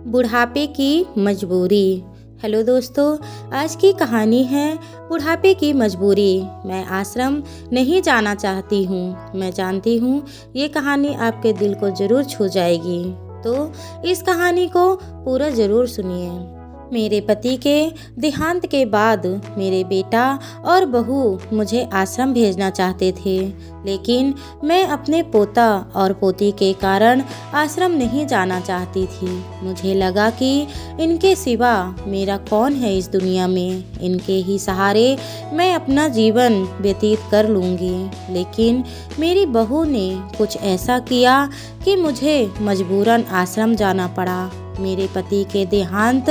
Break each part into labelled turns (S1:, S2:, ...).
S1: बुढ़ापे की मजबूरी। हेलो दोस्तों, आज की कहानी है बुढ़ापे की मजबूरी। मैं आश्रम नहीं जाना चाहती हूँ। मैं जानती हूँ ये कहानी आपके दिल को ज़रूर छू जाएगी, तो इस कहानी को पूरा ज़रूर सुनिए। मेरे पति के देहांत के बाद मेरे बेटा और बहू मुझे आश्रम भेजना चाहते थे, लेकिन मैं अपने पोता और पोती के कारण आश्रम नहीं जाना चाहती थी। मुझे लगा कि इनके सिवा मेरा कौन है इस दुनिया में, इनके ही सहारे मैं अपना जीवन व्यतीत कर लूँगी। लेकिन मेरी बहू ने कुछ ऐसा किया कि मुझे मजबूरन आश्रम जाना पड़ा। मेरे पति के देहांत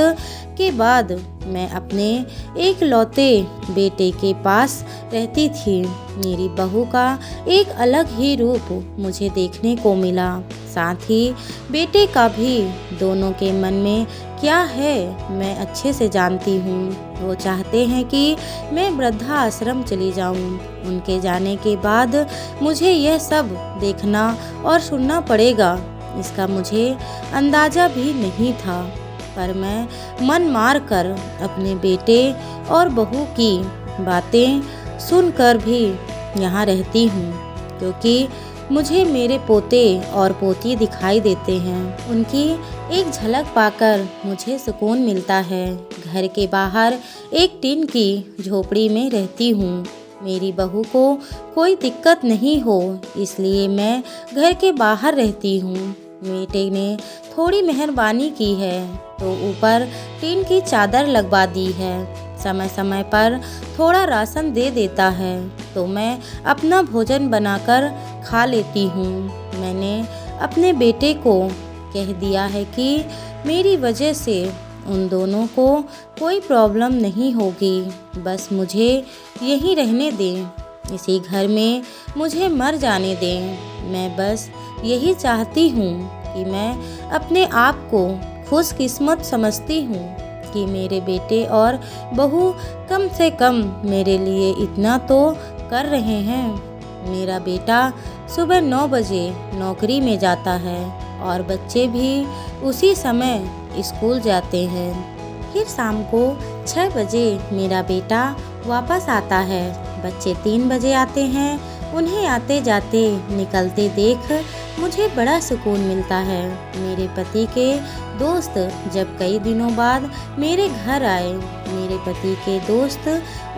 S1: के बाद मैं अपने एक लौते बेटे के पास रहती थी। मेरी बहू का एक अलग ही रूप मुझे देखने को मिला, साथ ही बेटे का भी। दोनों के मन में क्या है मैं अच्छे से जानती हूँ। वो चाहते हैं कि मैं वृद्धा आश्रम चली जाऊँ। उनके जाने के बाद मुझे यह सब देखना और सुनना पड़ेगा, इसका मुझे अंदाज़ा भी नहीं था। पर मैं मन मार कर अपने बेटे और बहू की बातें सुनकर भी यहाँ रहती हूँ, क्योंकि मुझे मेरे पोते और पोती दिखाई देते हैं। उनकी एक झलक पाकर मुझे सुकून मिलता है। घर के बाहर एक टीन की झोपड़ी में रहती हूँ। मेरी बहू को कोई दिक्कत नहीं हो, इसलिए मैं घर के बाहर रहती हूँ। बेटे ने थोड़ी मेहरबानी की है तो ऊपर टीन की चादर लगवा दी है। समय समय पर थोड़ा राशन दे देता है तो मैं अपना भोजन बनाकर खा लेती हूँ। मैंने अपने बेटे को कह दिया है कि मेरी वजह से उन दोनों को कोई प्रॉब्लम नहीं होगी, बस मुझे यहीं रहने दें, इसी घर में मुझे मर जाने दें। मैं बस यही चाहती हूँ कि मैं अपने आप को खुशकिस्मत समझती हूँ कि मेरे बेटे और बहू कम से कम मेरे लिए इतना तो कर रहे हैं। मेरा बेटा सुबह 9 बजे नौकरी में जाता है और बच्चे भी उसी समय स्कूल जाते हैं। फिर शाम को 6 बजे मेरा बेटा वापस आता है। बच्चे 3 बजे आते हैं। उन्हें आते जाते निकलते देख मुझे बड़ा सुकून मिलता है। मेरे पति के दोस्त जब कई दिनों बाद मेरे घर आए, मेरे पति के दोस्त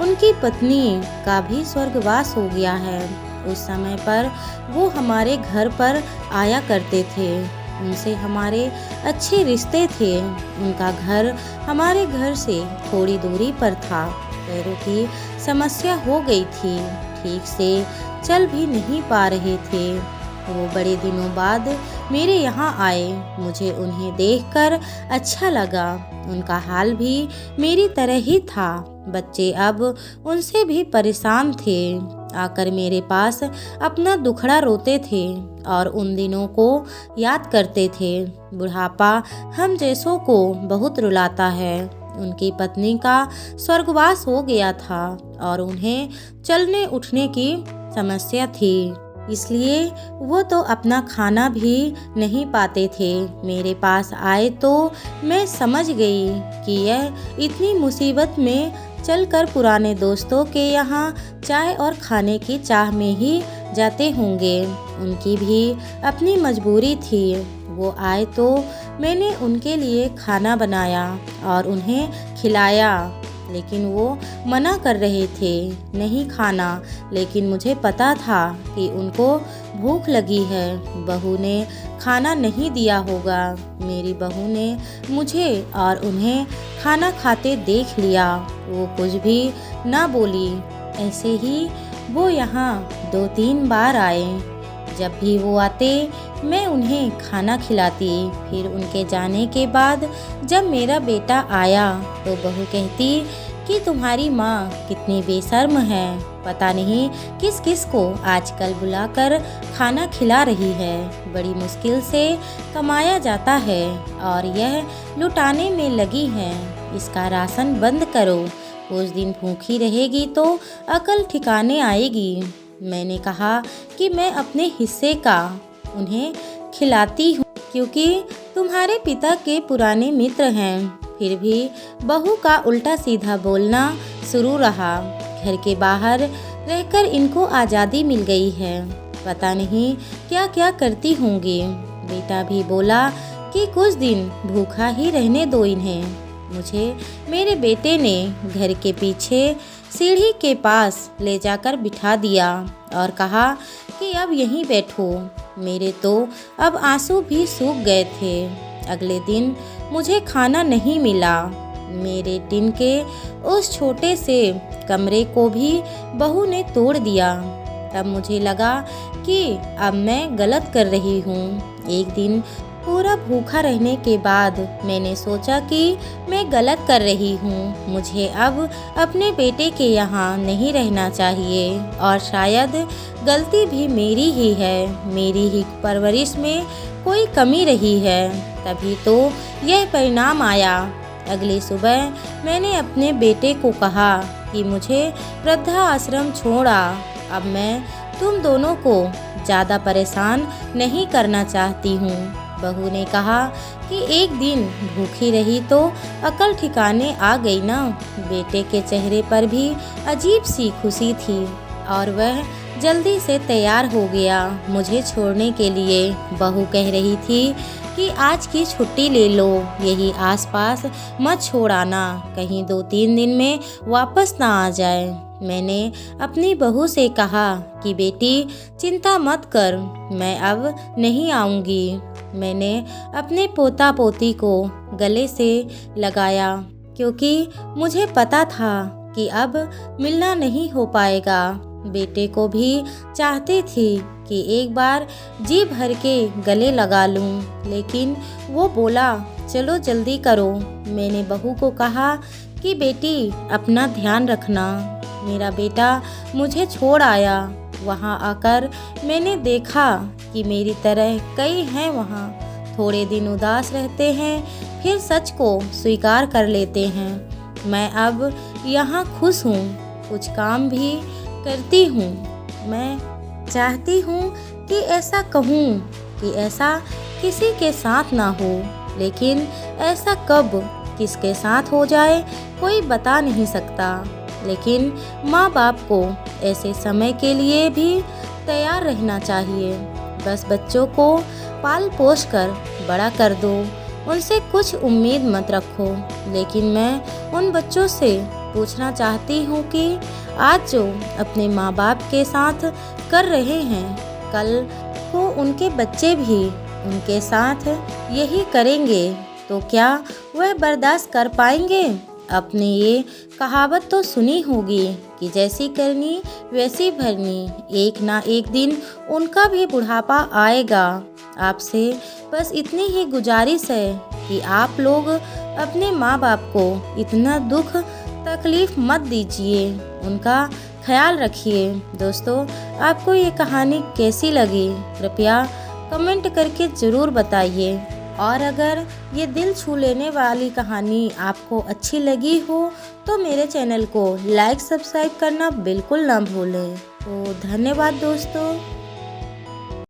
S1: उनकी पत्नी का भी स्वर्गवास हो गया है। उस समय पर वो हमारे घर पर आया करते थे। उनसे हमारे अच्छे रिश्ते थे। उनका घर हमारे घर से थोड़ी दूरी पर था। पैरों की समस्या हो गई थी, ठीक से चल भी नहीं पा रहे थे। वो बड़े दिनों बाद मेरे यहाँ आए। मुझे उन्हें देखकर अच्छा लगा। उनका हाल भी मेरी तरह ही था। बच्चे अब उनसे भी परेशान थे। आकर मेरे पास अपना दुखड़ा रोते थे और उन दिनों को याद करते थे। बुढ़ापा हम जैसों को बहुत रुलाता है। उनकी पत्नी का स्वर्गवास हो गया था और उन्हें चलने उठने की समस्या थी, इसलिए वो तो अपना खाना भी नहीं पाते थे। मेरे पास आए तो मैं समझ गई कि यह इतनी मुसीबत में चलकर पुराने दोस्तों के यहाँ चाय और खाने की चाह में ही जाते होंगे। उनकी भी अपनी मजबूरी थी। वो आए तो मैंने उनके लिए खाना बनाया और उन्हें खिलाया, लेकिन वो मना कर रहे थे नहीं खाना। लेकिन मुझे पता था कि उनको भूख लगी है। बहू ने खाना नहीं दिया होगा। मेरी बहू ने मुझे और उन्हें खाना खाते देख लिया। वो कुछ भी ना बोली। ऐसे ही वो यहाँ 2-3 बार आए। जब भी वो आते मैं उन्हें खाना खिलाती। फिर उनके जाने के बाद जब मेरा बेटा आया तो बहू कहती कि तुम्हारी माँ कितनी बेशर्म है, पता नहीं किस किस को आजकल बुलाकर खाना खिला रही है। बड़ी मुश्किल से कमाया जाता है और यह लुटाने में लगी है। इसका राशन बंद करो, कुछ दिन भूखी रहेगी तो अकल ठिकाने आएगी। मैंने कहा कि मैं अपने हिस्से का उन्हें खिलाती हूँ क्योंकि तुम्हारे पिता के पुराने मित्र हैं। फिर भी बहू का उल्टा सीधा बोलना शुरू रहा। घर के बाहर रहकर इनको आज़ादी मिल गई है, पता नहीं क्या क्या करती होंगी। बेटा भी बोला कि कुछ दिन भूखा ही रहने दो इन्हें। मुझे मेरे बेटे ने घर के पीछे सीढ़ी के पास ले जाकर बिठा दिया और कहा कि अब यहीं बैठो। मेरे तो अब आंसू भी सूख गए थे। अगले दिन मुझे खाना नहीं मिला। मेरे टिन के उस छोटे से कमरे को भी बहू ने तोड़ दिया। तब मुझे लगा कि अब मैं गलत कर रही हूँ। एक दिन पूरा भूखा रहने के बाद मैंने सोचा कि मैं गलत कर रही हूँ। मुझे अब अपने बेटे के यहाँ नहीं रहना चाहिए और शायद गलती भी मेरी ही है। मेरी ही परवरिश में कोई कमी रही है, तभी तो यह परिणाम आया। अगली सुबह मैंने अपने बेटे को कहा कि मुझे वृद्धा आश्रम छोड़ा। अब मैं तुम दोनों को ज़्यादा परेशान नहीं करना चाहती हूँ। बहू ने कहा कि एक दिन भूखी रही तो अकल ठिकाने आ गई ना। बेटे के चेहरे पर भी अजीब सी खुशी थी और वह जल्दी से तैयार हो गया मुझे छोड़ने के लिए। बहू कह रही थी कि आज की छुट्टी ले लो, यही आसपास मत छोड़ आना, कहीं 2-3 दिन में वापस ना आ जाए। मैंने अपनी बहू से कहा कि बेटी चिंता मत कर, मैं अब नहीं आऊँगी। मैंने अपने पोता पोती को गले से लगाया क्योंकि मुझे पता था कि अब मिलना नहीं हो पाएगा। बेटे को भी चाहती थी कि एक बार जी भर के गले लगा लूं, लेकिन वो बोला चलो जल्दी करो। मैंने बहू को कहा कि बेटी अपना ध्यान रखना। मेरा बेटा मुझे छोड़ आया। वहाँ आकर मैंने देखा कि मेरी तरह कई हैं वहाँ। थोड़े दिन उदास रहते हैं, फिर सच को स्वीकार कर लेते हैं। मैं अब यहाँ खुश हूँ, कुछ काम भी करती हूँ। मैं चाहती हूँ कि ऐसा कहूँ कि ऐसा किसी के साथ ना हो, लेकिन ऐसा कब किसके साथ हो जाए कोई बता नहीं सकता। लेकिन माँ बाप को ऐसे समय के लिए भी तैयार रहना चाहिए। बस बच्चों को पाल पोस कर बड़ा कर दो, उनसे कुछ उम्मीद मत रखो। लेकिन मैं उन बच्चों से पूछना चाहती हूँ कि आज जो अपने माँ बाप के साथ कर रहे हैं, कल को उनके बच्चे भी उनके साथ यही करेंगे तो क्या वह बर्दाश्त कर पाएंगे? आपने ये कहावत तो सुनी होगी कि जैसी करनी वैसी भरनी। एक ना एक दिन उनका भी बुढ़ापा आएगा। आपसे बस इतनी ही गुजारिश है कि आप लोग अपने माँ बाप को इतना दुख तकलीफ मत दीजिए, उनका ख्याल रखिए। दोस्तों, आपको ये कहानी कैसी लगी कृपया कमेंट करके ज़रूर बताइए। और अगर ये दिल छू लेने वाली कहानी आपको अच्छी लगी हो तो मेरे चैनल को लाइक सब्सक्राइब करना बिल्कुल ना भूलें। तो धन्यवाद दोस्तों।